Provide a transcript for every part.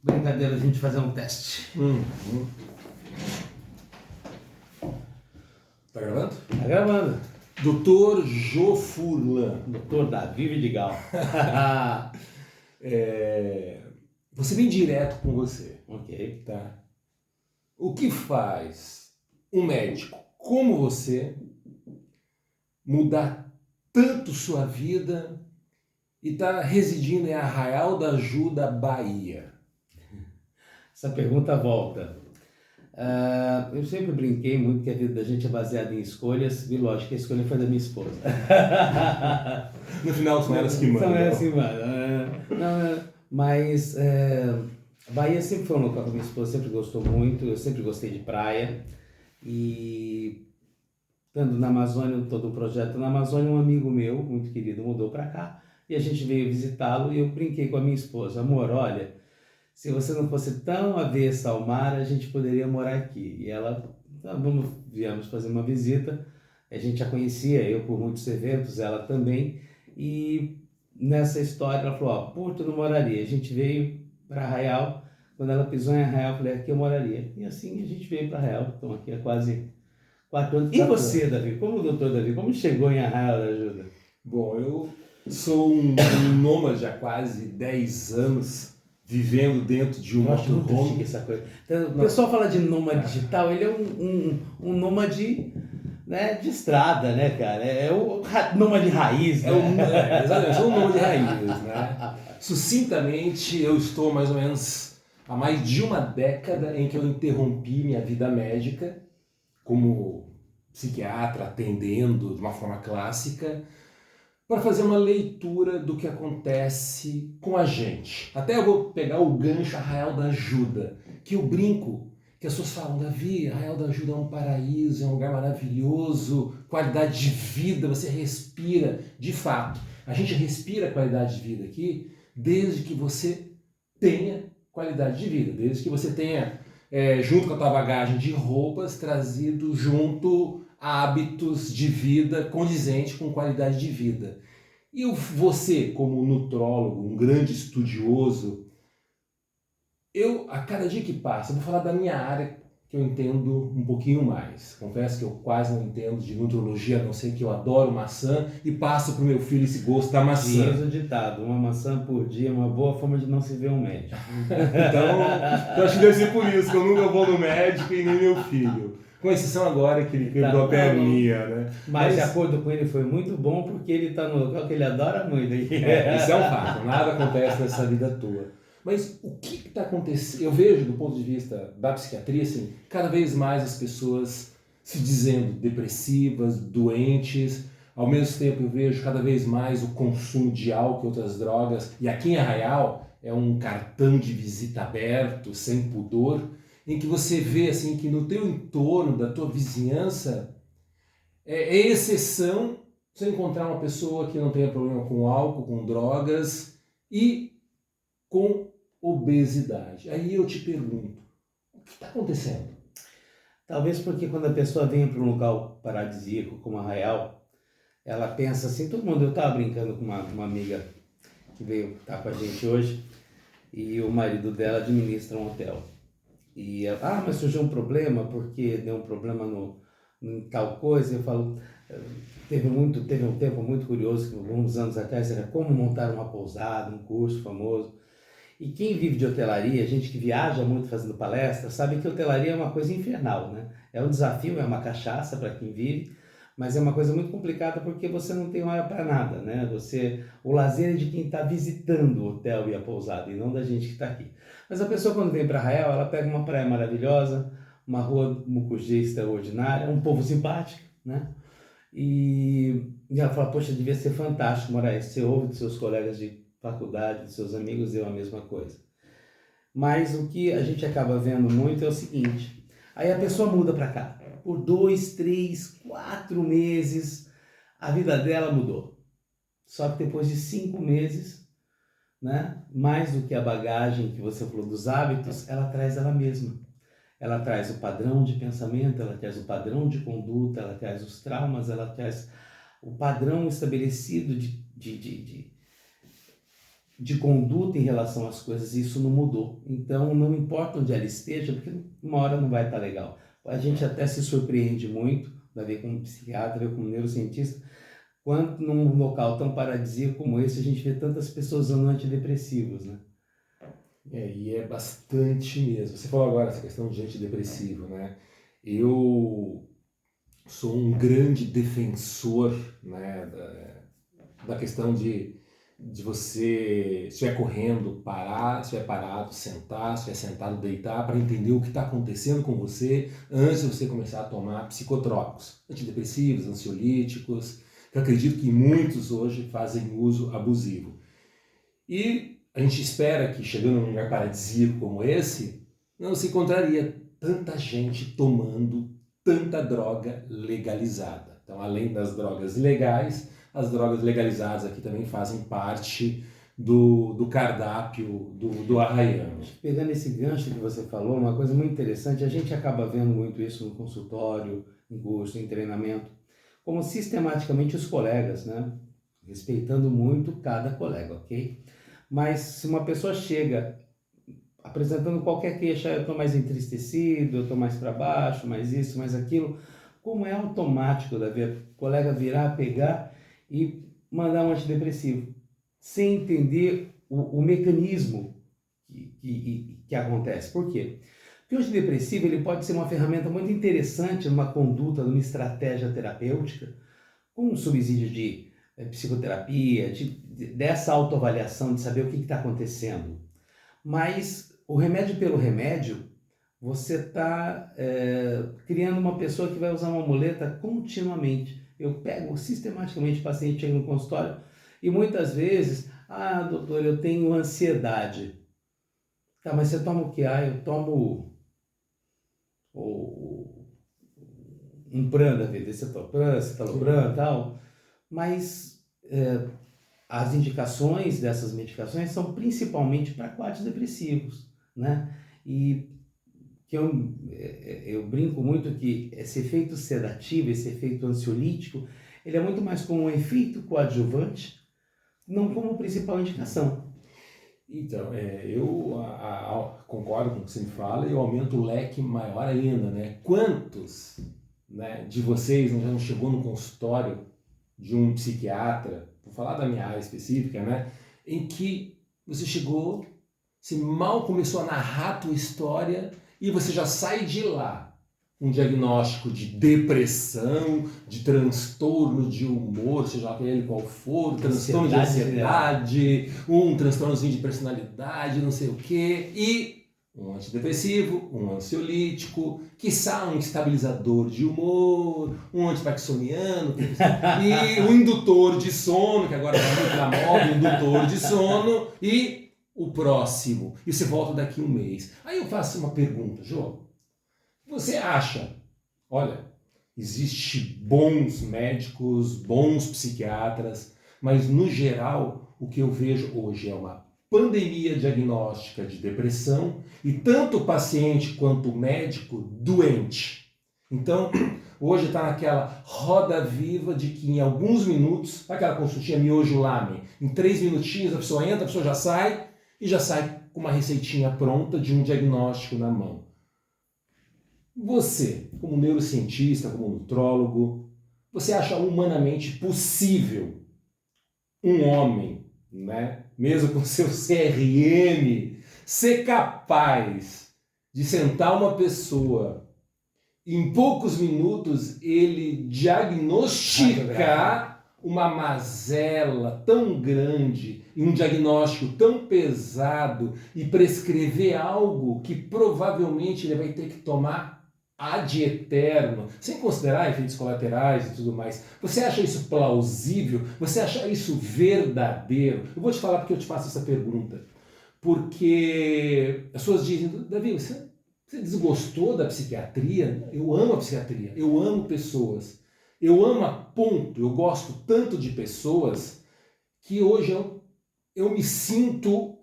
Brincadeira, a gente fazer um teste. Tá gravando? Tá gravando. Doutor Jô Furlan. Doutor Davi Vidigal. Vou ser bem direto com você. Ok. Tá? O que faz um médico como você mudar tanto sua vida e tá residindo em Arraial da Ajuda, Bahia? Essa pergunta volta. Eu sempre brinquei muito que a vida da gente é baseada em escolhas, e lógico que a escolha foi da minha esposa. No final são elas que mandam. São elas que mandam. Mas Bahia sempre foi um local que a minha esposa sempre gostou muito, eu sempre gostei de praia. E estando na Amazônia, todo o projeto na Amazônia, um amigo meu, muito querido, mudou para cá. E a gente veio visitá-lo e eu brinquei com a minha esposa: amor, olha, se você não fosse tão avessa ao mar, a gente poderia morar aqui. E ela, viemos fazer uma visita, a gente já conhecia, eu por muitos eventos, ela também. E nessa história ela falou: ó, Porto eu não moraria. A gente veio para Arraial, quando ela pisou em Arraial, eu falei: aqui eu moraria. E assim a gente veio para Arraial, estamos aqui há quase 4 anos. E você, Davi, como doutor Davi, como chegou em Arraial da Ajuda? Bom, eu sou um nômade há quase 10 anos, vivendo dentro de um motorhome. Essa coisa. Então, o pessoal fala de nômade digital, ele é um nômade, né, de estrada, né, cara? É o nômade raiz, né? Exatamente, sou um nômade raiz, né? Sucintamente, eu estou mais ou menos há mais de uma década em que eu interrompi minha vida médica como psiquiatra, atendendo de uma forma clássica, para fazer uma leitura do que acontece com a gente. Até eu vou pegar o gancho Arraial da Ajuda, que eu brinco, que as pessoas falam: Davi, Arraial da Ajuda é um paraíso, é um lugar maravilhoso, qualidade de vida, você respira. De fato, a gente respira qualidade de vida aqui desde que você tenha qualidade de vida, desde que você tenha, junto com a tua bagagem de roupas, trazido junto hábitos de vida condizente com qualidade de vida. E você, como nutrólogo, um grande estudioso, a cada dia que passa, eu vou falar da minha área, que eu entendo um pouquinho mais. Confesso que eu quase não entendo de nutrologia, a não ser que eu adoro maçã e passo para o meu filho esse gosto da maçã. Diz o ditado: uma maçã por dia é uma boa forma de não se ver um médico. Então, eu acho que deve ser por isso que eu nunca vou no médico e nem meu filho. Com exceção agora que ele quebrou a perninha, né? Mas de acordo com ele foi muito bom, porque ele está no local que ele adora muito. Isso é um fato, nada acontece nessa vida tua. Mas o que está acontecendo? Eu vejo, do ponto de vista da psiquiatria, assim, cada vez mais as pessoas se dizendo depressivas, doentes. Ao mesmo tempo eu vejo cada vez mais o consumo de álcool e outras drogas. E aqui em Arraial é um cartão de visita aberto, sem pudor, em que você vê assim, que no teu entorno, da tua vizinhança, é exceção você encontrar uma pessoa que não tenha problema com álcool, com drogas e com obesidade. Aí eu te pergunto, o que está acontecendo? Talvez porque quando a pessoa vem para um local paradisíaco como Arraial, ela pensa assim, todo mundo, eu estava brincando com uma amiga que veio estar com a gente hoje, e o marido dela administra um hotel. E ela, mas surgiu um problema, porque deu um problema em tal coisa. Eu falo, teve um tempo muito curioso, que alguns anos atrás era como montar uma pousada, um curso famoso. E quem vive de hotelaria, gente que viaja muito fazendo palestra, sabe que hotelaria é uma coisa infernal, né? É um desafio, é uma cachaça para quem vive, mas é uma coisa muito complicada porque você não tem hora para nada, né? O lazer é de quem está visitando o hotel e a pousada, e não da gente que está aqui. Mas a pessoa, quando vem para Arraial, ela pega uma praia maravilhosa, uma rua Mucugê extraordinária, um povo simpático, né? E ela fala: poxa, devia ser fantástico morar aí. Você ouve dos seus colegas de faculdade, dos seus amigos, eu a mesma coisa. Mas o que a gente acaba vendo muito é o seguinte: aí a pessoa muda para cá, por 2, 3, 4 meses, a vida dela mudou. Só que depois de 5 meses, né, mais do que a bagagem que você falou dos hábitos, ela traz ela mesma. Ela traz o padrão de pensamento, ela traz o padrão de conduta, ela traz os traumas, ela traz o padrão estabelecido de de conduta em relação às coisas, isso não mudou. Então, não importa onde ela esteja, porque uma hora não vai estar legal. A gente até se surpreende muito, vai ver como psiquiatra, vai ver como neurocientista, quando num local tão paradisíaco como esse, a gente vê tantas pessoas usando antidepressivos, né? E é bastante mesmo. Você falou agora essa questão de antidepressivo, né? Eu sou um grande defensor, né, da questão de você, se estiver correndo, parar, se estiver parado, sentar, se estiver sentado, deitar, para entender o que está acontecendo com você antes de você começar a tomar psicotrópicos, antidepressivos, ansiolíticos, que eu acredito que muitos hoje fazem uso abusivo. E a gente espera que, chegando num lugar paradisíaco como esse, não se encontraria tanta gente tomando tanta droga legalizada. Então, além das drogas legais, as drogas legalizadas aqui também fazem parte do cardápio do arraiano. Pegando esse gancho que você falou, uma coisa muito interessante, a gente acaba vendo muito isso no consultório, em curso, em treinamento, como sistematicamente os colegas, né? Respeitando muito cada colega, ok? Mas se uma pessoa chega apresentando qualquer queixa, eu estou mais entristecido, eu estou mais para baixo, mais isso, mais aquilo, como é automático da o colega virar, pegar e mandar um antidepressivo, sem entender o mecanismo que acontece. Por quê? Porque o antidepressivo ele pode ser uma ferramenta muito interessante numa conduta, numa estratégia terapêutica, com um subsídio de psicoterapia, dessa autoavaliação, de saber o que está acontecendo. Mas o remédio pelo remédio, você está criando uma pessoa que vai usar uma muleta continuamente. Eu pego sistematicamente o paciente, chega no consultório e muitas vezes, doutor, eu tenho ansiedade. Tá, mas você toma o que? Eu tomo um Pran da vida, citalopram e tal. Mas as indicações dessas medicações são principalmente para quadros depressivos, né? E que eu brinco muito que esse efeito sedativo, esse efeito ansiolítico, ele é muito mais como um efeito coadjuvante, não como principal indicação. Então, eu concordo com o que você me fala e eu aumento o leque maior ainda, né? Quantos, né, de vocês já não chegou no consultório de um psiquiatra, vou falar da minha área específica, né, em que você chegou, você mal começou a narrar a tua história e você já sai de lá um diagnóstico de depressão, de transtorno de humor, seja ele qual for, transtorno de ansiedade, um transtornozinho de personalidade, não sei o quê, e um antidepressivo, um ansiolítico, quiçá um estabilizador de humor, um antiparkinsoniano, e um indutor de sono, que agora está muito na moda, indutor de sono, e o próximo. E você volta daqui um mês. Aí eu faço uma pergunta, Jô. Você acha, olha, existe bons médicos, bons psiquiatras, mas no geral o que eu vejo hoje é uma pandemia diagnóstica de depressão e tanto o paciente quanto o médico doente. Então, hoje está naquela roda viva de que em alguns minutos, aquela consultinha miojo lame, em 3 minutinhos a pessoa entra, a pessoa já sai e já sai com uma receitinha pronta de um diagnóstico na mão. Você, como neurocientista, como nutrólogo, você acha humanamente possível um homem, né, mesmo com seu CRM, ser capaz de sentar uma pessoa e em poucos minutos ele diagnosticar uma mazela tão grande e um diagnóstico tão pesado e prescrever algo que provavelmente ele vai ter que tomar ad eterno, sem considerar efeitos colaterais e tudo mais? Você acha isso plausível? Você acha isso verdadeiro? Eu vou te falar porque eu te faço essa pergunta. Porque as pessoas dizem, Davi, você desgostou da psiquiatria? Eu amo a psiquiatria, eu amo pessoas, eu amo a ponto, eu gosto tanto de pessoas que hoje eu me sinto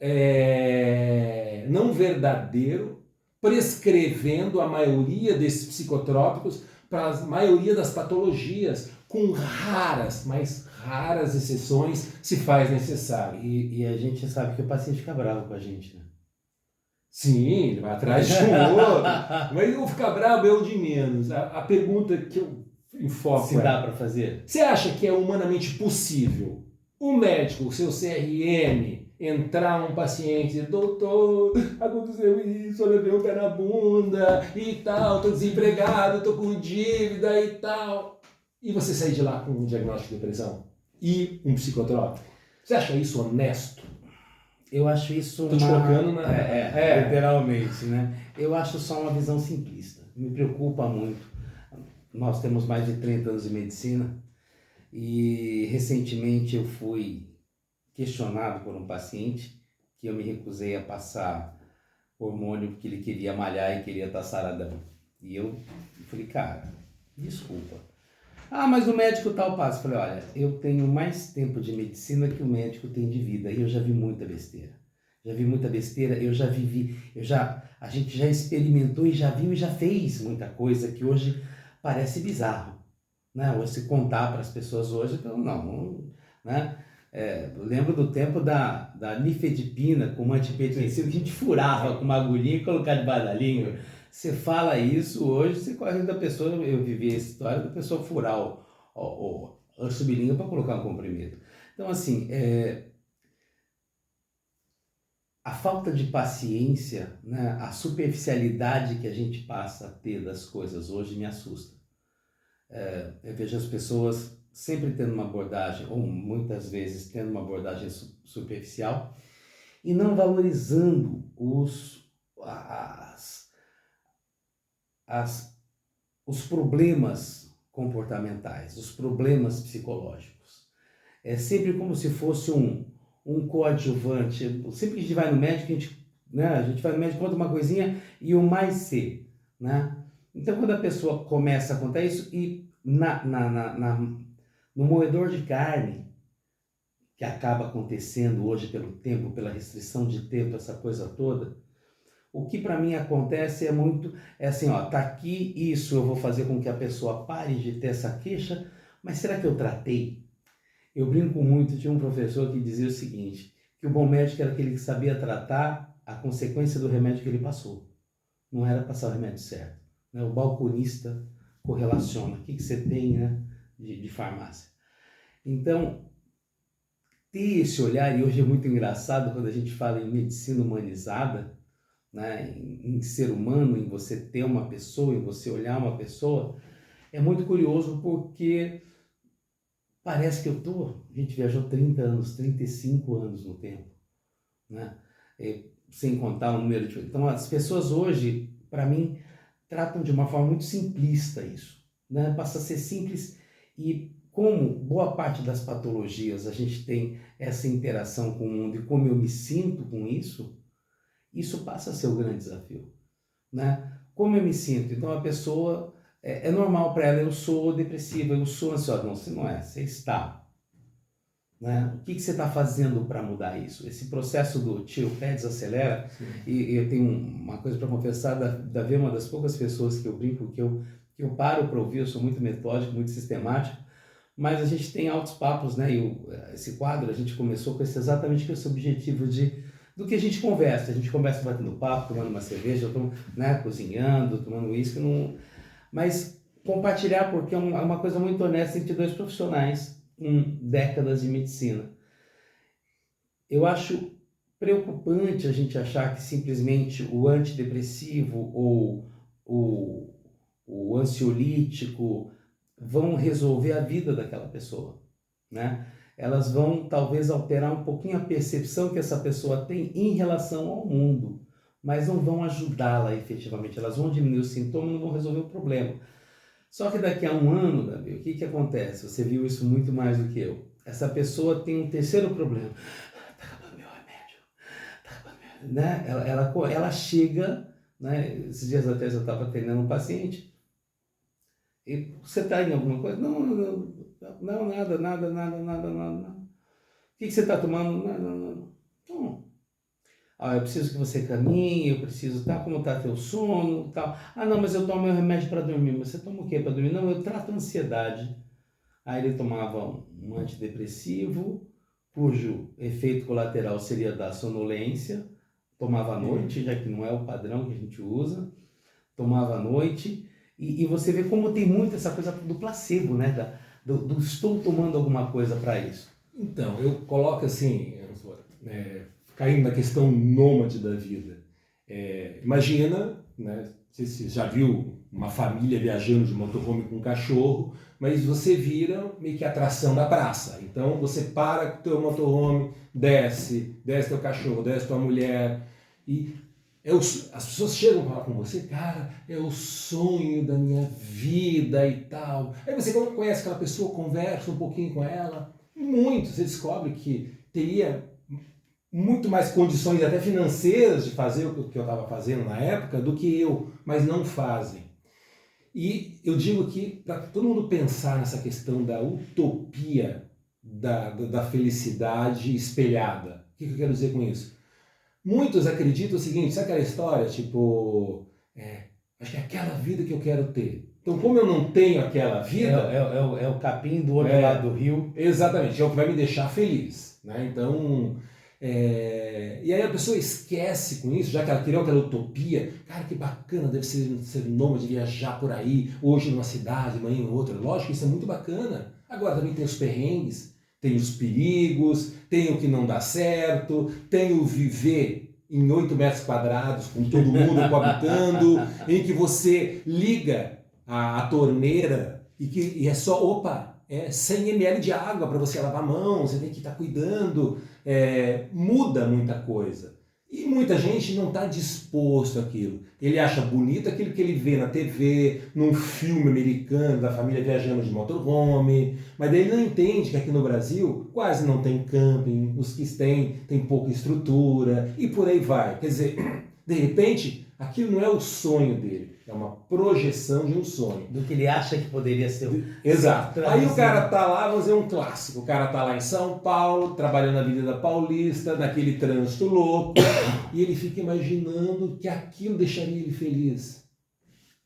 não verdadeiro prescrevendo a maioria desses psicotrópicos para a maioria das patologias, com raras, mas raras exceções, se faz necessário. E a gente sabe que o paciente fica bravo com a gente, né? Sim, ele vai atrás de um outro. Mas eu ficar bravo é o de menos. A pergunta que eu enfoco Se dá para fazer? você acha que é humanamente possível o médico, o seu CRM, entrar num paciente e dizer, doutor, aconteceu isso, eu levei o pé na bunda e tal, tô desempregado, tô com dívida e tal. E você sair de lá com um diagnóstico de depressão e um psicotrópico? Você acha isso honesto? Eu acho isso Tô te colocando na... literalmente, né? Eu acho só uma visão simplista. Me preocupa muito. Nós temos mais de 30 anos de medicina e recentemente eu fui questionado por um paciente que eu me recusei a passar hormônio porque ele queria malhar e queria estar saradão. E eu falei, cara, desculpa. Ah, mas o médico tal passa. Eu falei, olha, eu tenho mais tempo de medicina que o médico tem de vida e eu já vi muita besteira. A gente já experimentou e já viu e já fez muita coisa que hoje parece bizarro, né? Hoje se contar para as pessoas hoje, então não, né? Eu lembro do tempo da nifedipina como antihipertensivo, que a gente furava com uma agulhinha e colocava debaixo da língua. Você fala isso hoje, você corre da pessoa, eu vivi essa história da pessoa furar o sublinha para colocar um comprimido. Então, assim, a falta de paciência, né, a superficialidade que a gente passa a ter das coisas hoje me assusta. Eu vejo as pessoas sempre tendo uma abordagem, ou muitas vezes tendo uma abordagem superficial, e não valorizando os problemas comportamentais, os problemas psicológicos. É sempre como se fosse um coadjuvante. Sempre que a gente vai no médico, a gente vai no médico, conta uma coisinha e o mais C, né? Então, quando a pessoa começa a contar isso, e no moedor de carne, que acaba acontecendo hoje pelo tempo, pela restrição de tempo, essa coisa toda, o que para mim acontece é assim, ó, tá aqui isso, eu vou fazer com que a pessoa pare de ter essa queixa, mas será que eu tratei? Eu brinco muito, tinha um professor que dizia o seguinte, que o bom médico era aquele que sabia tratar a consequência do remédio que ele passou. Não era passar o remédio certo. Né? O balconista correlaciona. O que você tem, né, de farmácia? Então, ter esse olhar, e hoje é muito engraçado quando a gente fala em medicina humanizada, né, em ser humano, em você ter uma pessoa, em você olhar uma pessoa, é muito curioso porque parece que a gente viajou 30 anos, 35 anos no tempo, né? Sem contar o número de... Então, as pessoas hoje, para mim, tratam de uma forma muito simplista isso, né? Passa a ser simples e como boa parte das patologias a gente tem essa interação com o mundo e como eu me sinto com isso passa a ser o grande desafio, né? Como eu me sinto? Então, a pessoa... É normal para ela, eu sou depressiva, eu sou ansiosa. Não, você não é, você está. Né? O que você está fazendo para mudar isso? Esse processo do tio pé desacelera. E eu tenho uma coisa para confessar, Davi é uma das poucas pessoas que eu brinco, que eu paro para ouvir, eu sou muito metódico, muito sistemático, mas a gente tem altos papos, né? Esse quadro, a gente começou com exatamente com esse objetivo do que a gente conversa. A gente conversa batendo papo, tomando uma cerveja, né, cozinhando, tomando uísque, mas compartilhar, porque é uma coisa muito honesta entre dois profissionais com décadas de medicina. Eu acho preocupante a gente achar que simplesmente o antidepressivo ou o ansiolítico vão resolver a vida daquela pessoa, né? Elas vão talvez alterar um pouquinho a percepção que essa pessoa tem em relação ao mundo, mas não vão ajudá-la efetivamente. Elas vão diminuir os sintomas, não vão resolver o problema. Só que daqui a um ano, Davi, o que acontece? Você viu isso muito mais do que eu. Essa pessoa tem um terceiro problema. Tá acabando meu remédio. Tá acabando meu remédio. Né? Ela chega, né? Esses dias atrás eu estava atendendo um paciente. E você está em alguma coisa? Não, nada. O que você está tomando? Nada. Então, eu preciso que você caminhe, eu preciso, como está teu sono, tal. Não, mas eu tomo meu remédio para dormir. Mas você toma o quê para dormir? Não, eu trato a ansiedade. Aí ele tomava um antidepressivo, cujo efeito colateral seria da sonolência, tomava à noite, já que não é o padrão que a gente usa, tomava à noite, e você vê como tem muito essa coisa do placebo, né? Do estou tomando alguma coisa para isso. Então, eu coloco assim, caindo na questão nômade da vida. Imagina, né, você já viu uma família viajando de motorhome com um cachorro, mas você vira meio que atração da praça. Então você para com o teu motorhome, desce teu cachorro, desce tua mulher, e as pessoas chegam a falar com você, cara, é o sonho da minha vida e tal. Aí você, quando conhece aquela pessoa, conversa um pouquinho com ela, muito, você descobre que teria muito mais condições até financeiras de fazer o que eu estava fazendo na época do que eu, mas não fazem. E eu digo que para todo mundo pensar nessa questão da utopia da felicidade espelhada. O que eu quero dizer com isso? Muitos acreditam o seguinte, sabe aquela história, tipo, acho que é aquela vida que eu quero ter. Então, como eu não tenho aquela vida... É o capim do outro lado do rio. Exatamente, é o que vai me deixar feliz. Né? Então, e aí a pessoa esquece com isso, já que ela criou aquela utopia. Cara, que bacana, deve ser nômade, viajar por aí, hoje numa cidade, amanhã em outra. Lógico, isso é muito bacana. Agora também tem os perrengues, tem os perigos, tem o que não dá certo, tem o viver em 8 metros quadrados, com todo mundo coabitando, em que você liga a torneira e é só, 100 ml de água para você lavar a mão, você tem que estar cuidando, muda muita coisa. E muita gente não está disposto àquilo. Ele acha bonito aquilo que ele vê na TV, num filme americano da família viajando de motorhome, mas daí ele não entende que aqui no Brasil quase não tem camping, os que tem pouca estrutura e por aí vai. Quer dizer, de repente, aquilo não é o sonho dele, é uma projeção de um sonho. Do que ele acha que poderia ser. Exato. Aí o cara tá lá, vamos dizer um clássico, o cara tá lá em São Paulo, trabalhando na Avenida Paulista, naquele trânsito louco, e ele fica imaginando que aquilo deixaria ele feliz.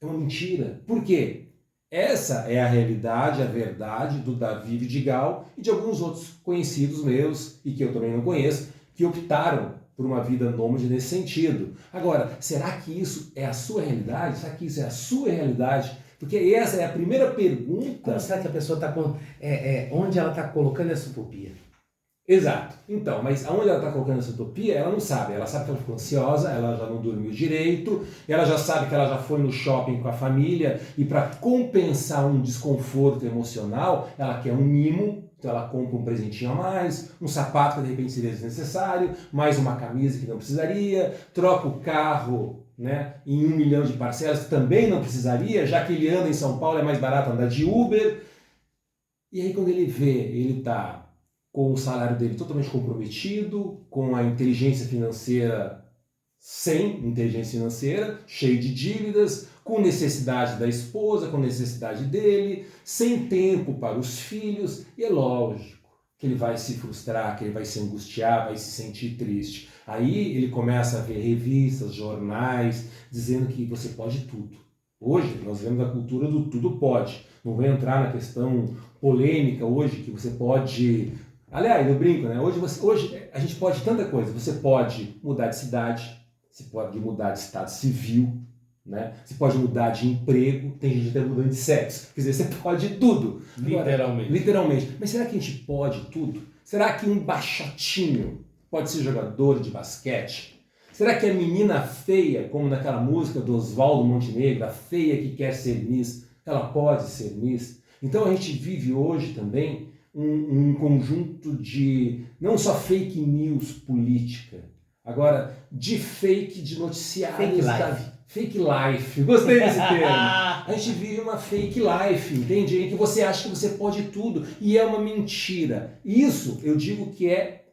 É uma mentira. Por quê? Essa é a realidade, a verdade do Davi Vidigal e de alguns outros conhecidos meus, e que eu também não conheço, que optaram por uma vida nômade nesse sentido. Agora, será que isso é a sua realidade? Será que isso é a sua realidade? Porque essa é a primeira pergunta. Como será que a pessoa está onde ela está colocando essa utopia? Exato. Então, mas aonde ela está colocando essa utopia, ela não sabe. Ela sabe que ela ficou ansiosa, ela já não dormiu direito, ela já sabe que ela já foi no shopping com a família e para compensar um desconforto emocional, ela quer um mimo. Então ela compra um presentinho a mais, um sapato que de repente seria desnecessário, mais uma camisa que não precisaria, troca o carro, né, em 1 milhão de parcelas que também não precisaria, já que ele anda em São Paulo, é mais barato andar de Uber. E aí quando ele vê, ele está com o salário dele totalmente comprometido, com a inteligência financeira sem inteligência financeira, cheio de dívidas, com necessidade da esposa, com necessidade dele, sem tempo para os filhos, e é lógico que ele vai se frustrar, que ele vai se angustiar, vai se sentir triste. Aí ele começa a ver revistas, jornais, dizendo que você pode tudo. Hoje nós vemos a cultura do tudo pode. Não vou entrar na questão polêmica hoje que você pode... Aliás, eu brinco, né? Hoje a gente pode tanta coisa. Você pode mudar de cidade, você pode mudar de estado civil, né? Você pode mudar de emprego, tem gente até mudando de sexo. Quer dizer, você pode tudo. Literalmente. Literalmente. Mas será que a gente pode tudo? Será que um baixotinho pode ser jogador de basquete? Será que a menina feia, como naquela música do Oswaldo Montenegro, a feia que quer ser Miss, ela pode ser Miss? Então a gente vive hoje também um conjunto de, não só fake news política, agora de fake de noticiários. Fake life. Gostei desse termo. A gente vive uma fake life, entende? Em que você acha que você pode tudo e é uma mentira. Isso eu digo que é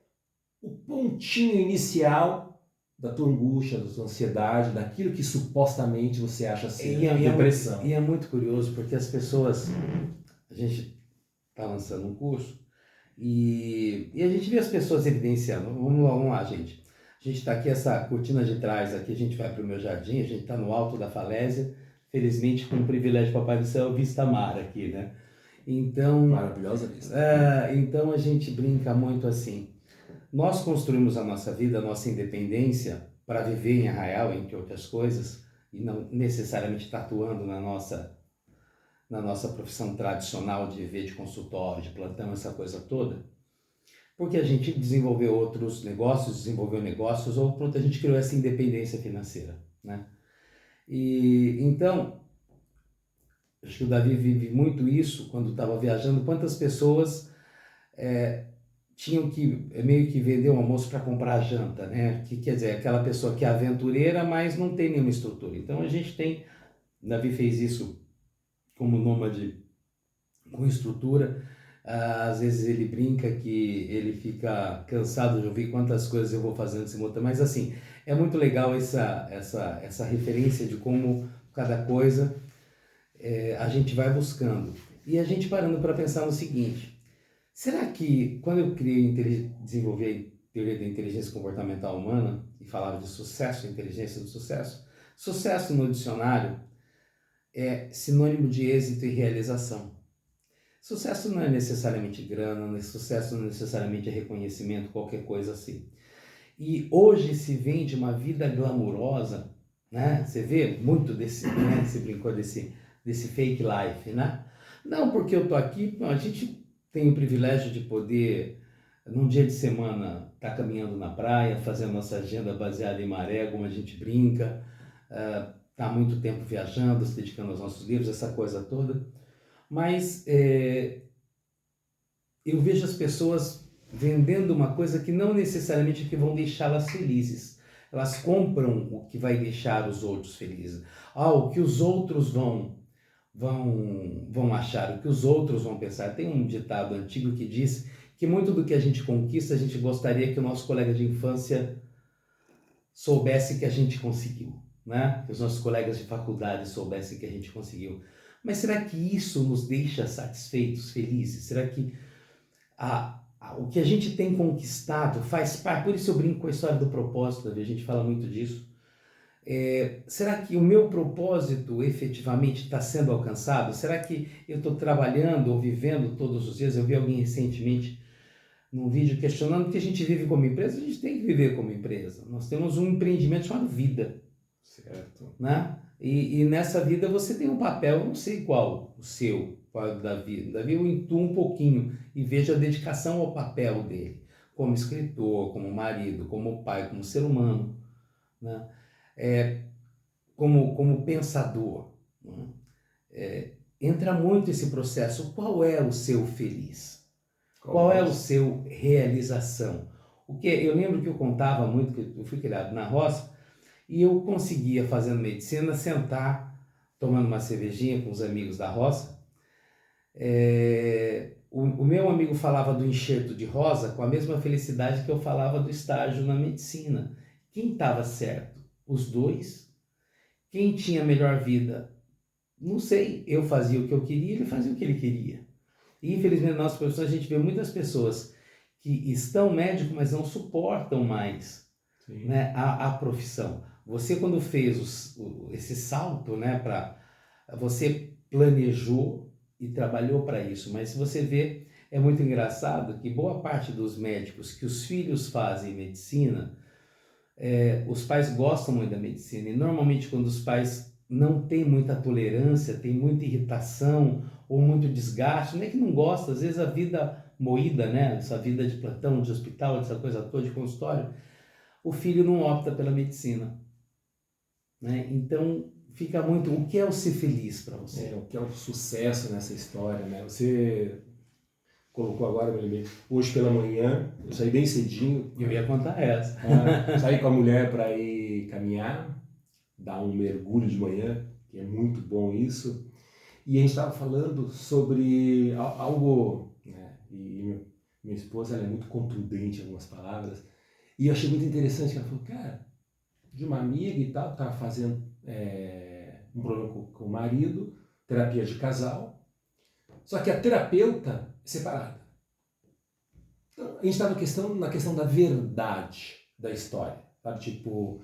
o pontinho inicial da tua angústia, da tua ansiedade, daquilo que supostamente você acha ser depressão. E é muito curioso porque as pessoas... A gente está lançando um curso e a gente vê as pessoas evidenciando. Vamos lá, gente. A gente está aqui, essa cortina de trás aqui, a gente vai para o meu jardim, a gente está no alto da falésia, felizmente com o privilégio de Papai do Céu, vista mar aqui, né? Então, Maravilhosa vista. então a gente brinca muito assim. Nós construímos a nossa vida, a nossa independência para viver em Arraial, entre outras coisas, e não necessariamente tatuando na nossa profissão tradicional de viver de consultório, de plantão, essa coisa toda, porque a gente desenvolveu outros negócios, desenvolveu negócios, ou pronto, a gente criou essa independência financeira, né? E então, acho que o Davi vive muito isso quando estava viajando, quantas pessoas tinham que meio que vender o almoço para comprar a janta, né? Que quer dizer, aquela pessoa que é aventureira, mas não tem nenhuma estrutura. Então a gente tem, Davi fez isso como nômade com estrutura. Às vezes ele brinca que ele fica cansado de ouvir quantas coisas eu vou fazendo simultâneo, mas assim, é muito legal essa referência de como cada coisa a gente vai buscando. E a gente parando para pensar no seguinte: será que quando eu desenvolvi a teoria da inteligência comportamental humana e falava de sucesso, inteligência do sucesso, sucesso no dicionário é sinônimo de êxito e realização. Sucesso não é necessariamente grana, sucesso não é necessariamente reconhecimento, qualquer coisa assim. E hoje se vende uma vida glamurosa, né? Você vê muito desse, né? Você brincou desse fake life, né? Não porque eu tô aqui, não, a gente tem o privilégio de poder, num dia de semana, estar caminhando na praia, fazer a nossa agenda baseada em maré, como a gente brinca, tá muito tempo viajando, se dedicando aos nossos livros, essa coisa toda. Mas eu vejo as pessoas vendendo uma coisa que não necessariamente é que vão deixá-las felizes. Elas compram o que vai deixar os outros felizes. O que os outros vão achar, o que os outros vão pensar. Tem um ditado antigo que diz que muito do que a gente conquista, a gente gostaria que o nosso colega de infância soubesse que a gente conseguiu, né? Que os nossos colegas de faculdade soubessem que a gente conseguiu. Mas será que isso nos deixa satisfeitos, felizes? Será que o que a gente tem conquistado faz parte? Por isso eu brinco com a história do propósito, a gente fala muito disso. Será que o meu propósito efetivamente está sendo alcançado? Será que eu estou trabalhando ou vivendo todos os dias? Eu vi alguém recentemente num vídeo questionando que a gente vive como empresa. A gente tem que viver como empresa. Nós temos um empreendimento chamado vida. Certo. Né? E nessa vida você tem um papel, eu não sei qual o seu, qual é o Davi. Davi eu intuo um pouquinho e vejo a dedicação ao papel dele, como escritor, como marido, como pai, como ser humano, né? Como pensador, né? Entra muito esse processo. Qual é o seu feliz? Qual é o seu realização? Eu lembro que eu contava muito, que eu fui criado na roça, e eu conseguia, fazendo medicina, sentar, tomando uma cervejinha com os amigos da roça. O meu amigo falava do enxerto de rosa com a mesma felicidade que eu falava do estágio na medicina. Quem estava certo? Os dois? Quem tinha a melhor vida? Não sei. Eu fazia o que eu queria, ele fazia o que ele queria. E infelizmente na nossa profissão a gente vê muitas pessoas que estão médicos, mas não suportam mais, né, a profissão. Você, quando fez esse salto, né, você planejou e trabalhou para isso, mas se você vê, é muito engraçado que boa parte dos médicos que os filhos fazem medicina, os pais gostam muito da medicina, e normalmente quando os pais não têm muita tolerância, tem muita irritação ou muito desgaste, não é que não gosta, às vezes a vida moída, né, essa vida de plantão, de hospital, essa coisa toda, de consultório, o filho não opta pela medicina, né? Então fica muito, o que é o ser feliz para você? O que é o sucesso nessa história, né? Você colocou agora, eu me lembrei, hoje pela manhã, eu saí bem cedinho. Eu ia contar essa. Saí com a mulher para ir caminhar, dar um mergulho de manhã, que é muito bom isso. E a gente estava falando sobre algo, né? E minha esposa, ela é muito contundente em algumas palavras, e eu achei muito interessante que ela falou, cara, de uma amiga e tal, estava fazendo um problema com o marido, terapia de casal, só que a terapeuta é separada. Então, a gente está na questão da verdade da história, sabe? Tipo,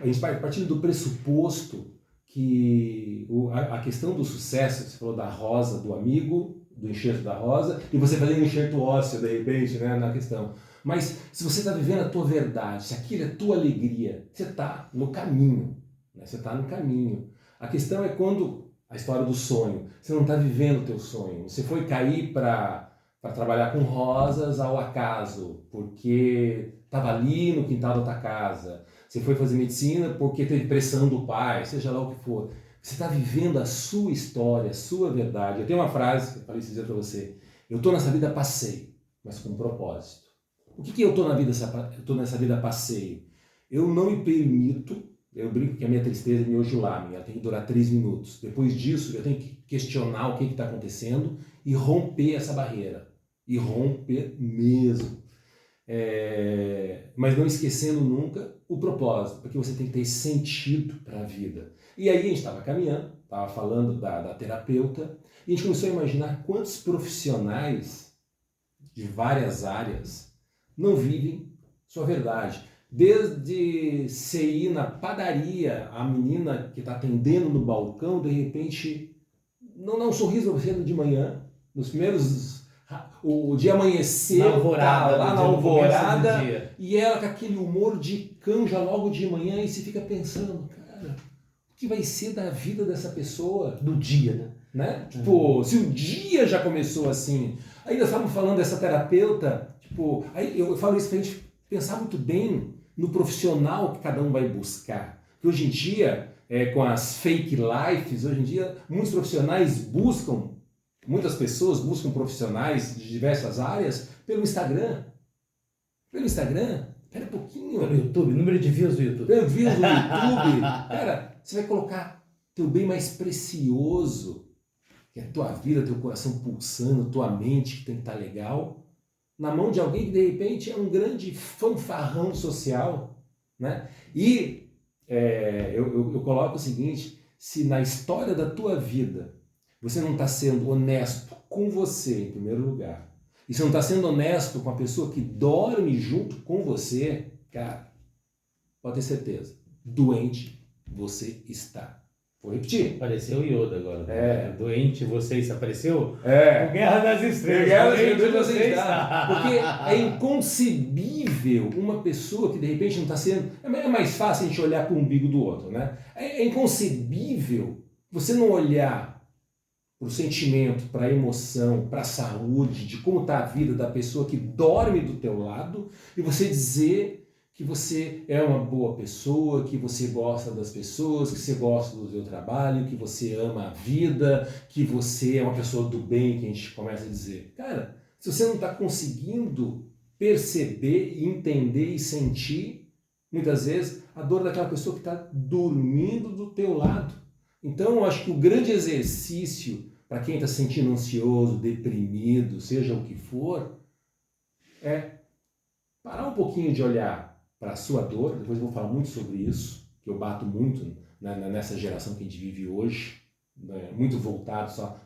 a gente partindo do pressuposto que a questão do sucesso, você falou da rosa, do amigo, do enxerto da rosa, e você fazendo um enxerto ósseo, de repente, né, na questão. Mas se você está vivendo a tua verdade, se aquilo é tua alegria, você está no caminho, né? Você está no caminho. A questão é quando, a história do sonho, você não está vivendo o teu sonho. Você foi cair para trabalhar com rosas ao acaso, porque estava ali no quintal da tua casa. Você foi fazer medicina porque teve pressão do pai, seja lá o que for. Você está vivendo a sua história, a sua verdade. Eu tenho uma frase que eu falei dizer para você. Eu estou nessa vida a passeio, mas com um propósito. O que eu estou nessa vida a passeio? Eu não me permito, eu brinco que a minha tristeza é miojulame, ela tem que durar 3 minutos. Depois disso, eu tenho que questionar o que está acontecendo e romper essa barreira. E romper mesmo. Mas não esquecendo nunca o propósito, porque você tem que ter sentido para a vida. E aí a gente estava caminhando, estava falando da terapeuta, e a gente começou a imaginar quantos profissionais de várias áreas não vivem sua verdade. Desde você ir na padaria, a menina que está atendendo no balcão, de repente, não dá um sorriso para você de manhã, nos primeiros... O dia amanheceu, tá lá na alvorada, e ela com aquele humor de canja logo de manhã, e você fica pensando, cara, o que vai ser da vida dessa pessoa? Do dia, né? Tipo, se o dia já começou assim. Aí nós estávamos falando dessa terapeuta, tipo, aí eu falo isso pra gente pensar muito bem no profissional que cada um vai buscar. Porque hoje em dia, com as fake lives, hoje em dia, muitos profissionais muitas pessoas buscam profissionais de diversas áreas pelo Instagram. Pelo Instagram? Espera um pouquinho. Pelo YouTube, número de views do YouTube. Pelo views do YouTube. Cara, você vai colocar teu bem mais precioso, que é a tua vida, teu coração pulsando, tua mente que tem que estar legal, na mão de alguém que de repente é um grande fanfarrão social, né? E eu coloco o seguinte, se na história da tua vida você não está sendo honesto com você, em primeiro lugar, e você não está sendo honesto com a pessoa que dorme junto com você, cara, pode ter certeza, doente você está. Vou repetir. Apareceu o Yoda agora. Doente você apareceu? O Guerra das Estrelas. Guerra das Estrelas você está. Porque é inconcebível uma pessoa que de repente não está sendo... É mais fácil a gente olhar para o umbigo do outro, né? É inconcebível você não olhar para o sentimento, para a emoção, para a saúde, de como está a vida da pessoa que dorme do teu lado e você dizer que você é uma boa pessoa, que você gosta das pessoas, que você gosta do seu trabalho, que você ama a vida, que você é uma pessoa do bem, que a gente começa a dizer. Cara, se você não está conseguindo perceber, entender e sentir, muitas vezes, a dor daquela pessoa que está dormindo do teu lado. Então, eu acho que o grande exercício para quem está se sentindo ansioso, deprimido, seja o que for, é parar um pouquinho de olhar para a sua dor. Depois eu vou falar muito sobre isso, que eu bato muito nessa geração que a gente vive hoje, né, muito voltado, só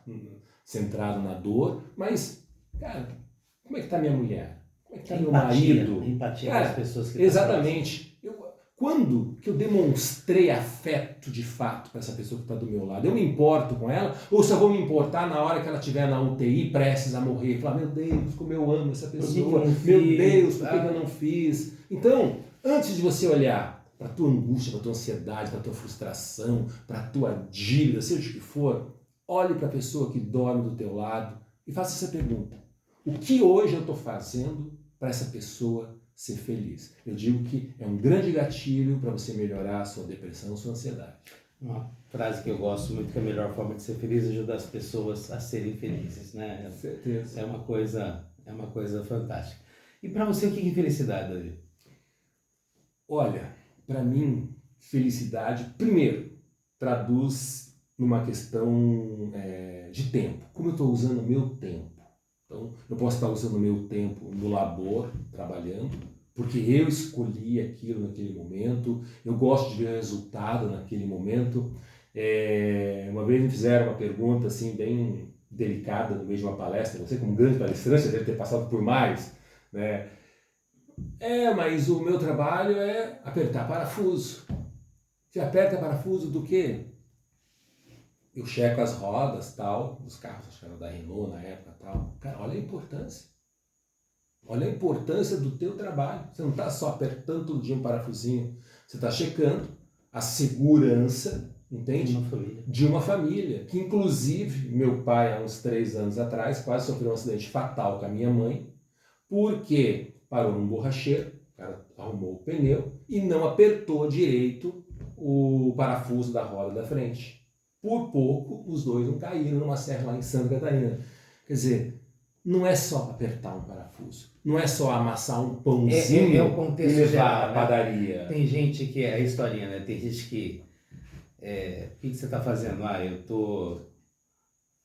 centrado na dor, mas, cara, como é que está minha mulher? Como é que está meu marido? Empatia cara, com as pessoas que exatamente. Quando que eu demonstrei afeto de fato para essa pessoa que está do meu lado? Eu me importo com ela ou só vou me importar na hora que ela estiver na UTI prestes a morrer? Falar, meu Deus, como eu amo essa pessoa, meu Deus, por que eu não fiz? Então, antes de você olhar para a tua angústia, para a tua ansiedade, para a tua frustração, para a tua dívida, seja o que for, olhe para a pessoa que dorme do teu lado e faça essa pergunta. O que hoje eu estou fazendo para essa pessoa ser feliz? Eu digo que é um grande gatilho para você melhorar a sua depressão, a sua ansiedade. Uma frase que eu gosto muito, que a melhor forma de ser feliz é ajudar as pessoas a serem felizes, né? Com certeza. É uma coisa fantástica. E para você, o que é felicidade, Davi? Olha, para mim, felicidade, primeiro, traduz numa questão de tempo. Como eu estou usando o meu tempo? Então, eu posso estar usando o meu tempo no labor, trabalhando, porque eu escolhi aquilo naquele momento, eu gosto de ver o resultado naquele momento. Uma vez me fizeram uma pergunta assim, bem delicada no meio de uma palestra, você como grande palestrante, você deve ter passado por mais, né? Mas o meu trabalho é apertar parafuso. Você aperta parafuso do quê? eu checo as rodas, tal, dos carros, acho que era da Renault na época, tal. Cara, olha a importância. Olha a importância do teu trabalho. Você não está só apertando todo dia um parafusinho, você está checando a segurança, entende? De uma família. Que inclusive, meu pai, há uns 3 anos atrás, quase sofreu um acidente fatal com a minha mãe, porque parou num borracheiro, o cara arrumou o pneu e não apertou direito o parafuso da roda da frente. Por pouco, os dois não caíram numa serra lá em Santa Catarina. Quer dizer, não é só apertar um parafuso, não é só amassar um pãozinho é o contexto e levar geral, à padaria. Tem gente que, é a historinha, né? Tem gente que, o que você está fazendo? Eu estou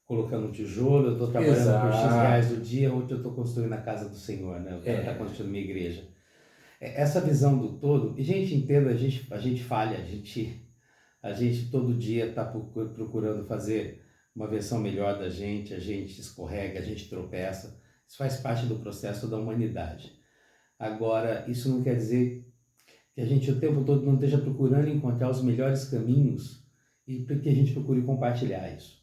colocando um tijolo, eu estou trabalhando por X reais do dia, onde eu estou construindo a casa do Senhor, né? O cara está construindo minha igreja. Essa visão do todo, e gente, entenda, a gente falha, a gente todo dia está procurando fazer uma versão melhor da gente, a gente escorrega, a gente tropeça. Isso faz parte do processo da humanidade. Agora, isso não quer dizer que a gente o tempo todo não esteja procurando encontrar os melhores caminhos e que a gente procure compartilhar isso.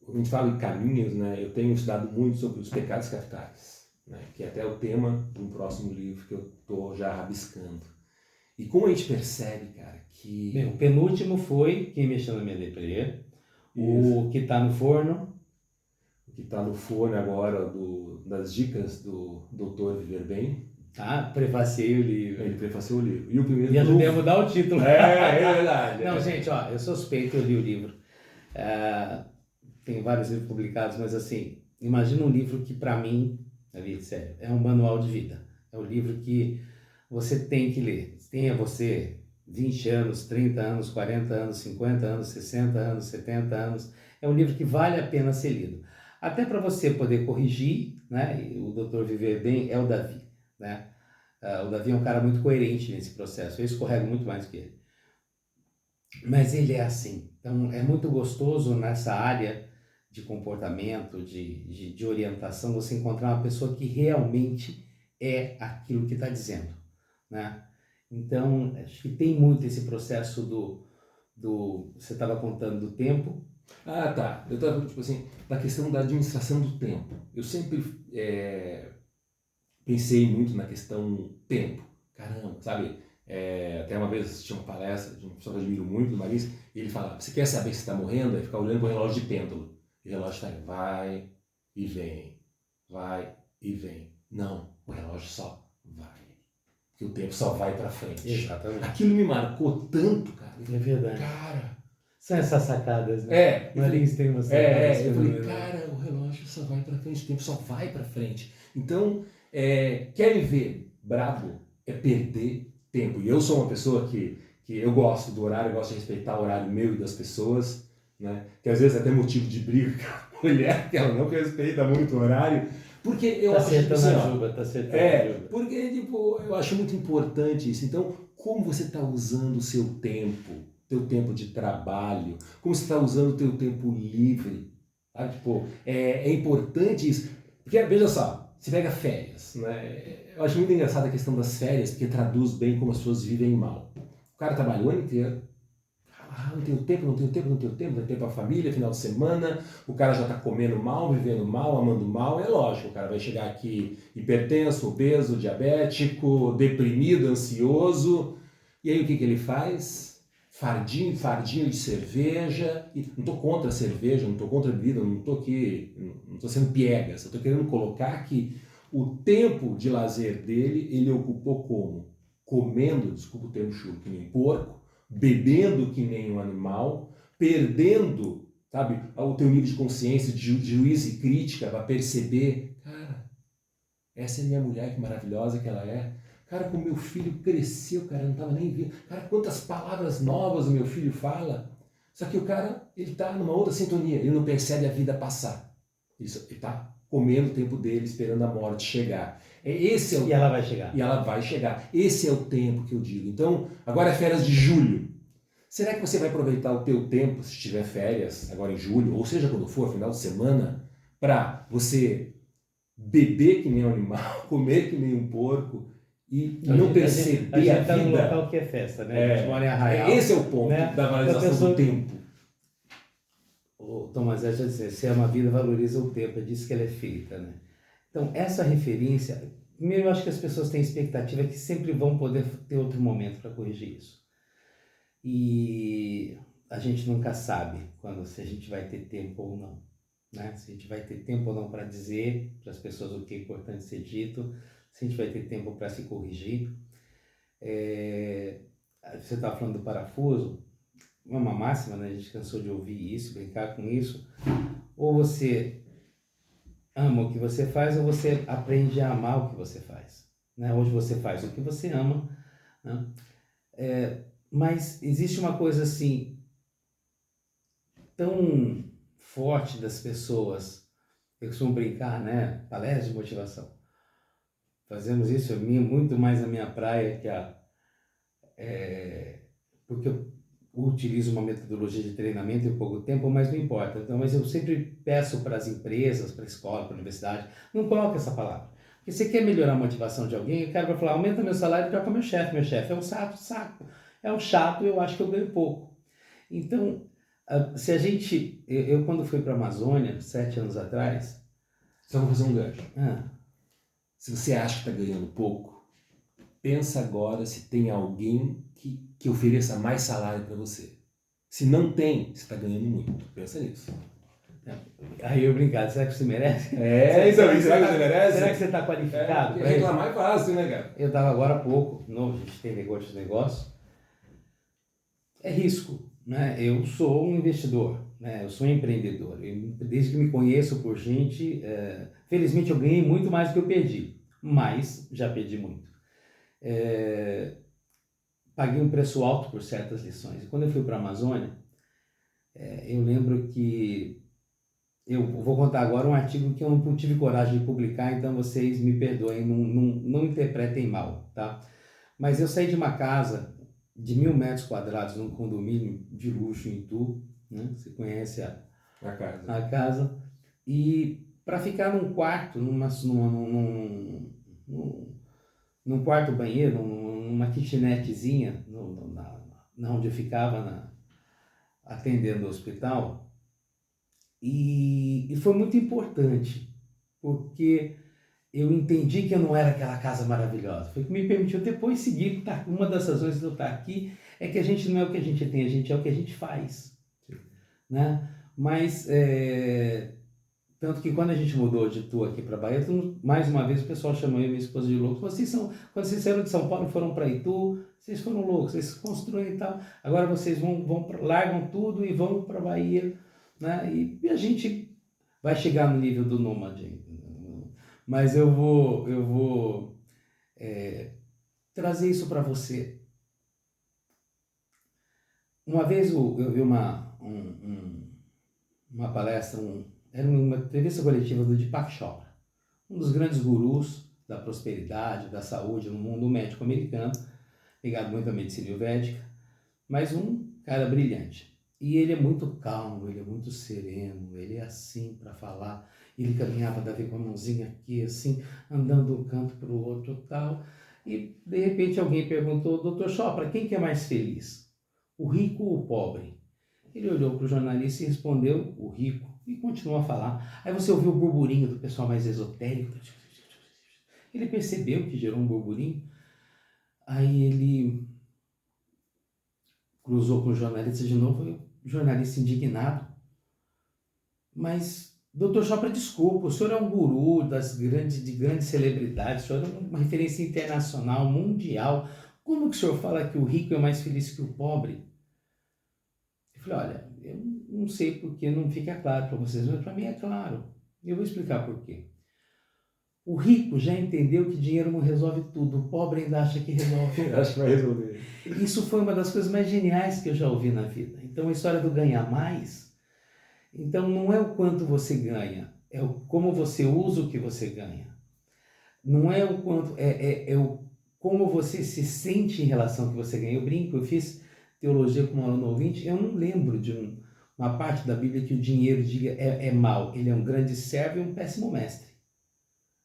Quando a gente fala em caminhos, né, eu tenho estudado muito sobre os pecados capitais, né, que é até o tema de um próximo livro que eu estou já rabiscando. E como a gente percebe, cara, que... Bem, o penúltimo foi Quem Mexeu na Minha Deprê, o que está no forno. O que está no forno agora, das dicas do Dr. Viver Bem. Prefaciei o livro. Ele prefaciou o livro. E o primeiro... E ajudei a mudar o título. É verdade. Não, gente, eu suspeito, eu li o livro. Tem vários livros publicados, mas assim, imagina um livro que para mim, sério, é um manual de vida. É um livro que você tem que ler. Tenha você 20 anos, 30 anos, 40 anos, 50 anos, 60 anos, 70 anos. É um livro que vale a pena ser lido. Até para você poder corrigir, né? E o Dr. Viver Bem é o Davi, né? O Davi é um cara muito coerente nesse processo. Eu escorrego muito mais que ele. Mas ele é assim. Então, é muito gostoso nessa área de comportamento, de orientação, você encontrar uma pessoa que realmente é aquilo que está dizendo, né? Então, acho que tem muito esse processo você estava contando do tempo. Tá. Eu estava, na questão da administração do tempo. Eu sempre pensei muito na questão tempo. Caramba, sabe? Até uma vez assisti uma palestra de uma pessoa que eu admiro muito, do Marins, e ele falava, você quer saber se está morrendo? Aí ficar olhando para o relógio de pêndulo. E o relógio está vai e vem, vai e vem. Não, o relógio só vai. Que o tempo só vai para frente. Exatamente. Aquilo me marcou tanto, cara. É verdade. Cara... São essas sacadas, né? Marins tem umas sacadas. Eu falei, cara, o relógio só vai para frente, o tempo só vai para frente. Então, quer me ver brabo? É perder tempo. E eu sou uma pessoa que eu gosto do horário, eu gosto de respeitar o horário meu e das pessoas, né? Que às vezes é até motivo de briga com a mulher, que ela não respeita muito o horário. Porque eu acho que porque eu acho muito importante isso. Então, como você está usando o seu tempo, teu tempo de trabalho, como você está usando o teu tempo livre, sabe? É importante isso. Porque, veja só, você pega férias, né? Eu acho muito engraçada a questão das férias, porque traduz bem como as pessoas vivem mal. O cara trabalha o ano inteiro, não tenho tempo, não tenho tempo para a família, final de semana, o cara já está comendo mal, vivendo mal, amando mal, é lógico, o cara vai chegar aqui hipertenso, obeso, diabético, deprimido, ansioso, e aí o que ele faz? Fardinho de cerveja, e não estou contra a cerveja, não estou contra a bebida, não estou sendo piegas, eu estou querendo colocar que o tempo de lazer dele, ele ocupou como? Comendo, desculpa o termo chulo, que nem porco, bebendo que nem um animal, perdendo, sabe, o teu nível de consciência, de juízo e crítica para perceber, cara, essa é minha mulher, que maravilhosa que ela é. Cara, como meu filho cresceu, cara, eu não estava nem vendo. Cara, quantas palavras novas o meu filho fala. Só que o cara, ele está numa outra sintonia, ele não percebe a vida passar. Ele está comendo o tempo dele, esperando a morte chegar. E ela vai chegar. E ela vai chegar. Esse é o tempo que eu digo. Então, agora é férias de julho. Será que você vai aproveitar o teu tempo, se tiver férias, agora em julho, ou seja, quando for, final de semana, para você beber que nem um animal, comer que nem um porco e não perceber a vida? A gente está num local que é festa, né? A gente mora em Arraial. Esse é o ponto, né, da valorização do tempo. o Thomas Edison dizia, se ama a vida, valoriza o tempo, é disso que ela é feita, né? Então, essa referência, primeiro eu acho que as pessoas têm expectativa que sempre vão poder ter outro momento para corrigir isso. E a gente nunca sabe se a gente vai ter tempo ou não, né? Se a gente vai ter tempo ou não para dizer para as pessoas o que é importante ser dito, se a gente vai ter tempo para se corrigir. Você estava falando do parafuso, é uma máxima, né? A gente cansou de ouvir isso, brincar com isso. Ou você ama o que você faz, ou você aprende a amar o que você faz, né? Hoje você faz o que você ama, né? Mas existe uma coisa assim, tão forte das pessoas, eu costumo brincar, né? Palestra de motivação. Fazemos isso, muito mais a minha praia que porque eu utilizo uma metodologia de treinamento em pouco tempo, mas não importa. Então, mas eu sempre peço para as empresas, para a escola, para a universidade, não coloque essa palavra. Porque você quer melhorar a motivação de alguém, o cara vai falar, aumenta meu salário, troca meu chefe. Meu chefe é um saco. É um chato, eu acho que eu ganho pouco. Então, se a gente... Eu quando fui para a Amazônia, 7 anos atrás... Só vou fazer um gancho. Se você acha que está ganhando pouco, pensa agora se tem alguém que ofereça mais salário para você. Se não tem, você está ganhando muito. Pensa nisso. Aí eu brincar, será que você merece? Será que você merece? Será que você está qualificado? Reclamar é fácil, né, cara? Eu estava agora há pouco, a gente tem negócio. É risco, né? Eu sou um investidor, né? Eu sou um empreendedor. Desde que me conheço por gente, felizmente eu ganhei muito mais do que eu perdi, mas já perdi muito. Paguei um preço alto por certas lições. E quando eu fui para a Amazônia, eu lembro que eu vou contar agora um artigo que eu não tive coragem de publicar, então vocês me perdoem, não interpretem mal, tá? Mas eu saí de uma casa de 1.000 metros quadrados num condomínio de luxo em Itu, né? Você conhece a casa, e para ficar num quarto, num quarto banheiro, numa kitnetzinha, onde eu ficava atendendo o hospital, e foi muito importante, porque eu entendi que eu não era aquela casa maravilhosa. Foi o que me permitiu depois seguir. Uma das razões de eu estar aqui é que a gente não é o que a gente tem, a gente é o que a gente faz. Né? Mas, tanto que quando a gente mudou de Itu aqui para Bahia, mais uma vez o pessoal chamou eu e minha esposa de loucos. Quando vocês saíram de São Paulo e foram para Itu, vocês foram loucos, vocês construíram e tal. Agora vocês largam tudo e vão para Bahia. Né? E a gente vai chegar no nível do nômade. Mas eu vou trazer isso para você. Uma vez eu vi uma palestra, era uma entrevista coletiva do Deepak Chopra, um dos grandes gurus da prosperidade, da saúde no mundo médico americano, ligado muito à medicina védica, mas um cara brilhante. E ele é muito calmo, ele é muito sereno, ele é assim para falar. Ele caminhava Davi com a mãozinha aqui, assim, andando de um canto para o outro tal. E, de repente, alguém perguntou, Dr. Chopra, quem que é mais feliz? O rico ou o pobre? Ele olhou para o jornalista e respondeu, o rico, e continuou a falar. Aí você ouviu o burburinho do pessoal mais esotérico. Ele percebeu que gerou um burburinho. Aí ele cruzou com o jornalista de novo, o jornalista indignado. Mas... Dr. Chopra, desculpa, o senhor é um guru de grandes celebridades, o senhor é uma referência internacional, mundial. Como que o senhor fala que o rico é mais feliz que o pobre? Eu falei, olha, eu não sei porque não fica claro para vocês, mas para mim é claro. Eu vou explicar por quê. O rico já entendeu que dinheiro não resolve tudo, o pobre ainda acha que resolve. Acho que vai resolver. Isso foi uma das coisas mais geniais que eu já ouvi na vida. Então a história do ganhar mais... Então, não é o quanto você ganha, é como você usa o que você ganha. Não é o quanto, como você se sente em relação ao que você ganha. Eu brinco, eu fiz teologia com um aluno ouvinte, eu não lembro de uma parte da Bíblia que o dinheiro diga é mau. Ele é um grande servo e um péssimo mestre.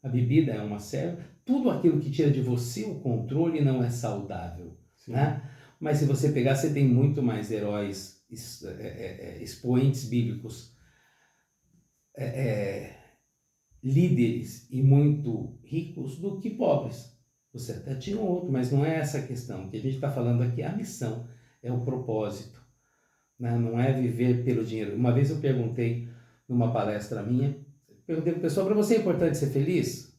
A bebida é uma serva. Tudo aquilo que tira de você o controle não é saudável. Né? Mas se você pegar, você tem muito mais heróis, expoentes bíblicos líderes e muito ricos do que pobres. Você até tinha outro, mas não é essa a questão. O que a gente está falando aqui é a missão, é o propósito, né? Não é viver pelo dinheiro. Uma vez eu perguntei numa palestra minha, perguntei para o pessoal, para você é importante ser feliz?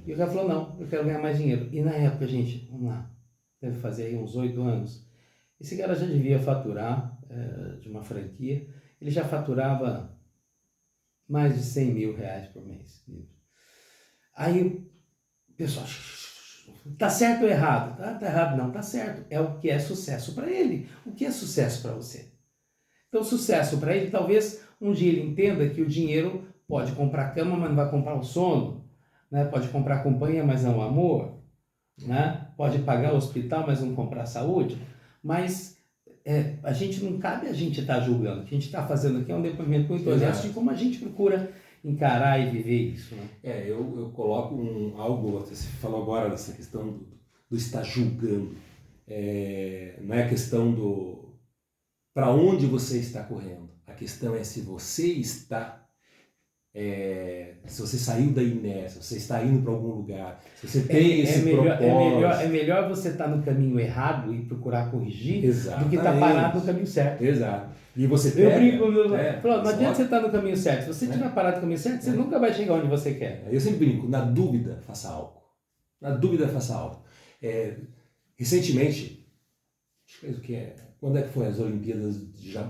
E o cara falou, não, eu quero ganhar mais dinheiro. E na época, gente, vamos lá, deve fazer aí uns 8 anos, esse cara já devia faturar de uma franquia, ele já faturava mais de 100 mil reais por mês. Aí o pessoal, tá certo ou errado? Tá errado não, tá certo. É o que é sucesso para ele. O que é sucesso para você? Então, sucesso para ele, talvez um dia ele entenda que o dinheiro pode comprar cama, mas não vai comprar o sono, né? Pode comprar companhia, mas não o amor, né? Pode pagar o hospital, mas não comprar a saúde. Mas a gente não cabe a gente estar julgando. O que a gente está fazendo aqui é um depoimento muito honesto de como a gente procura encarar e viver isso, né? Eu coloco algo, você falou agora dessa questão do estar julgando. Não é a questão do para onde você está correndo. A questão é se você está se você saiu da inércia, você está indo para algum lugar, se você tem esse propósito. É melhor você estar no caminho errado e procurar corrigir do que estar Exatamente. parado no caminho certo. Exato. E você pega... Eu brinco, não adianta você estar no caminho certo. Se você estiver parado no caminho certo, você nunca vai chegar onde você quer. Eu sempre brinco, na dúvida, faça algo. Na dúvida, faça algo. Recentemente, acho que o que é? Quando é que foi as Olimpíadas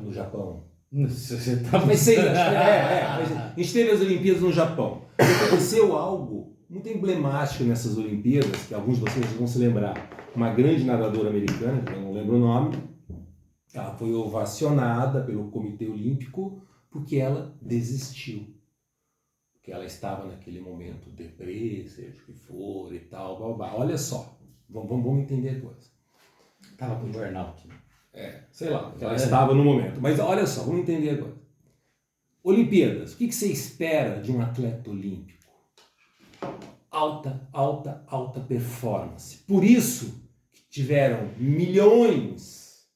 no Japão? Você tá... Mas a gente teve as Olimpíadas no Japão. Aconteceu algo muito emblemático nessas Olimpíadas, que alguns de vocês vão se lembrar. Uma grande nadadora americana, que eu não lembro o nome, ela foi ovacionada pelo Comitê Olímpico porque ela desistiu. Porque ela estava naquele momento deprê, seja o que for e tal, blá, blá. Olha só, vamos entender a coisa. Estava com burnout. Sei lá, ela estava no momento. Mas olha só, vamos entender a coisa. Olimpíadas, o que você espera de um atleta olímpico? Alta performance. Por isso que tiveram milhões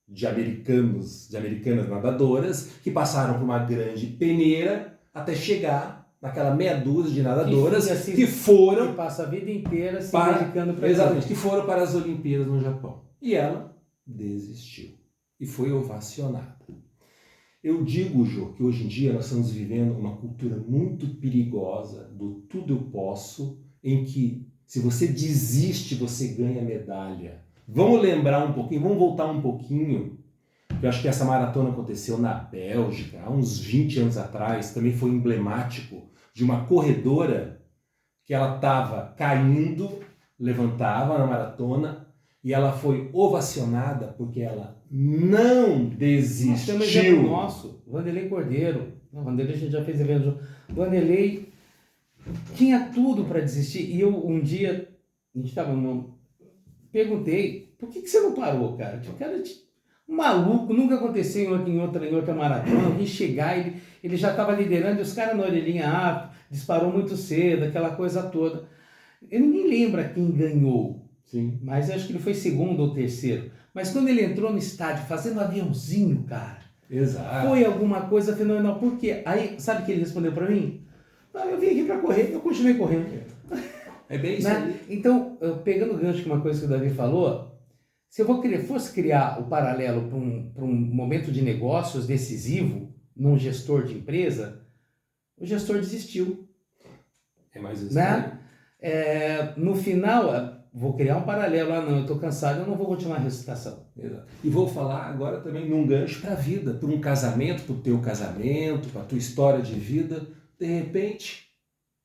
de americanas nadadoras que passaram por uma grande peneira até chegar naquela meia dúzia de nadadoras que foram... Que passa a vida inteira se dedicando para... Exatamente, que foram para as Olimpíadas no Japão. E ela desistiu e foi ovacionada. Eu digo, Jô, que hoje em dia nós estamos vivendo uma cultura muito perigosa do tudo eu posso, em que se você desiste, você ganha medalha. Vamos lembrar um pouquinho, vamos voltar um pouquinho, eu acho que essa maratona aconteceu na Bélgica, há uns 20 anos atrás, também foi emblemático, de uma corredora que ela estava caindo, levantava na maratona, e ela foi ovacionada porque ela não desistiu. Tem um exemplo nosso, Vanderlei Cordeiro. O Vanderlei, a gente já fez evento. O Vanderlei tinha tudo para desistir. E eu, um dia, a gente estava perguntei, por que você não parou, cara? O cara maluco, nunca aconteceu em outra maratona. Alguém chegar, ele já estava liderando, e os caras na orelhinha, disparou muito cedo, aquela coisa toda. Eu nem lembro quem ganhou. Sim. Mas acho que ele foi segundo ou terceiro. Mas quando ele entrou no estádio fazendo aviãozinho, cara, exato, foi alguma coisa fenomenal. Por quê? Aí, sabe o que ele respondeu para mim? Não, eu vim aqui para correr, eu continuei correndo. É bem isso aí. Então, pegando o gancho de uma coisa que o Davi falou, se eu fosse criar o paralelo para um momento de negócios decisivo, num gestor de empresa, o gestor desistiu. É mais isso, né? No final... Vou criar um paralelo, não, eu estou cansado, eu não vou continuar a recitação. Exato. E vou falar agora também num gancho para a vida, para um casamento, para o teu casamento, para a tua história de vida. De repente,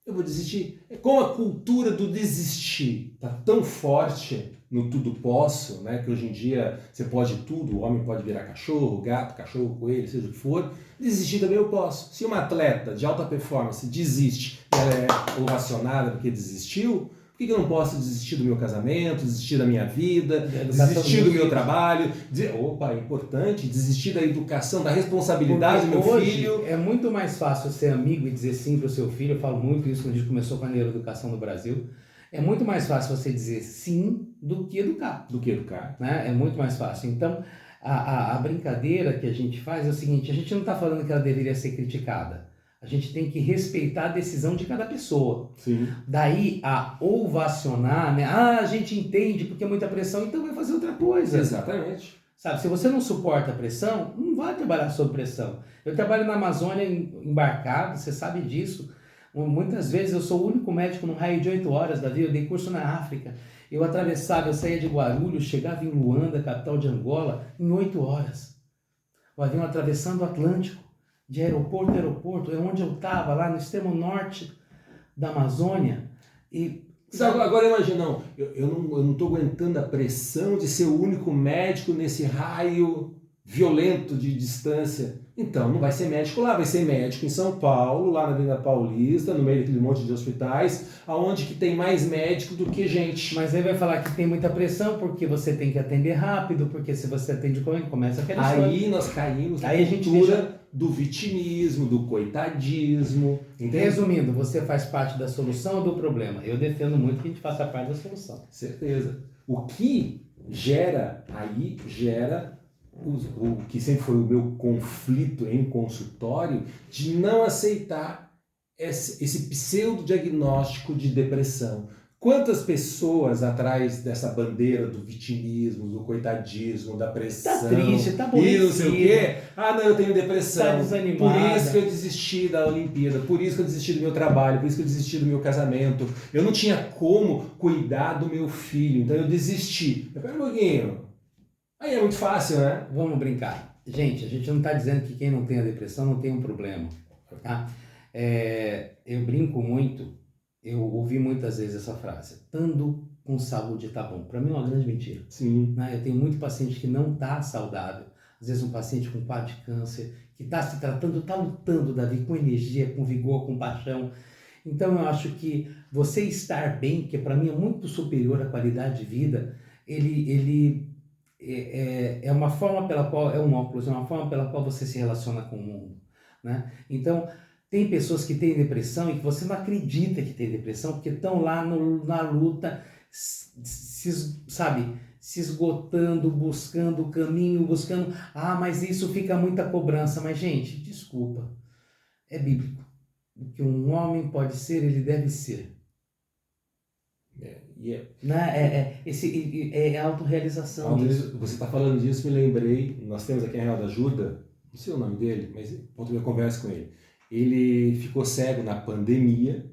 eu vou desistir. Como a cultura do desistir está tão forte no tudo posso, né, que hoje em dia você pode tudo, o homem pode virar cachorro, gato, cachorro, coelho, seja o que for, desistir também eu posso. Se uma atleta de alta performance desiste e ela é ovacionada porque desistiu, por que eu não posso desistir do meu casamento, desistir da minha vida, desistir do meu trabalho? É importante, desistir da educação, da responsabilidade do meu filho. É muito mais fácil ser amigo e dizer sim para o seu filho. Eu falo muito isso quando a gente começou com a neuroeducação no Brasil. É muito mais fácil você dizer sim do que educar. Né? É muito mais fácil. Então, a brincadeira que a gente faz é o seguinte, a gente não está falando que ela deveria ser criticada. A gente tem que respeitar a decisão de cada pessoa. Sim. Daí a ovacionar, né? Ah, a gente entende porque é muita pressão, então vai fazer outra coisa. Exatamente. Sabe, se você não suporta a pressão, não vai trabalhar sob pressão. Eu trabalho na Amazônia embarcado, você sabe disso. Muitas vezes eu sou o único médico num raio de 8 horas, Davi. Eu dei curso na África. Eu atravessava, eu saía de Guarulhos, chegava em Luanda, capital de Angola, em 8 horas. O avião atravessando o Atlântico, de aeroporto a aeroporto, é onde eu estava, lá no extremo norte da Amazônia. E agora imagina, não, eu não estou aguentando a pressão de ser o único médico nesse raio violento de distância. Então não vai ser médico lá, vai ser médico em São Paulo, lá na Avenida Paulista, no meio daquele monte de hospitais, aonde que tem mais médico do que gente. Mas aí vai falar que tem muita pressão porque você tem que atender rápido, porque se você atende correndo, começa aquela história. Aí nós caímos na aí a gente cultura do vitimismo, do coitadismo. Entende? Resumindo, você faz parte da solução ou do problema? Eu defendo muito que a gente faça parte da solução. Certeza. O que gera o que sempre foi o meu conflito em consultório, de não aceitar esse pseudo-diagnóstico de depressão. Quantas pessoas atrás dessa bandeira do vitimismo, do coitadismo, da pressão... Tá triste, tá bom. E não sei o quê. Ah, não, eu tenho depressão. Tá desanimada. Por isso que eu desisti da Olimpíada, por isso que eu desisti do meu trabalho, por isso que eu desisti do meu casamento. Eu não tinha como cuidar do meu filho, então eu desisti. Espera um pouquinho. Aí é muito fácil, né? Vamos brincar. Gente, a gente não está dizendo que quem não tem a depressão não tem um problema. Tá? Eu brinco muito, eu ouvi muitas vezes essa frase, estando com saúde tá bom. Para mim é uma grande mentira. Sim. Né? Eu tenho muito paciente que não está saudável. Às vezes um paciente com quadro de câncer, que está se tratando, está lutando, Davi, com energia, com vigor, com paixão. Então eu acho que você estar bem, que para mim é muito superior à qualidade de vida, ele é uma forma pela qual, é um óculos, é uma forma pela qual você se relaciona com o mundo, né? Então, tem pessoas que têm depressão e que você não acredita que tem depressão, porque estão lá na luta, sabe, se esgotando, buscando o caminho, buscando... Ah, mas isso fica muita cobrança. Mas, gente, desculpa, é bíblico. O que um homem pode ser, ele deve ser. É autorrealização. Você está falando disso, me lembrei, nós temos aqui a Real da Ajuda, não sei o nome dele, mas ontem eu converso com ele. Ele ficou cego na pandemia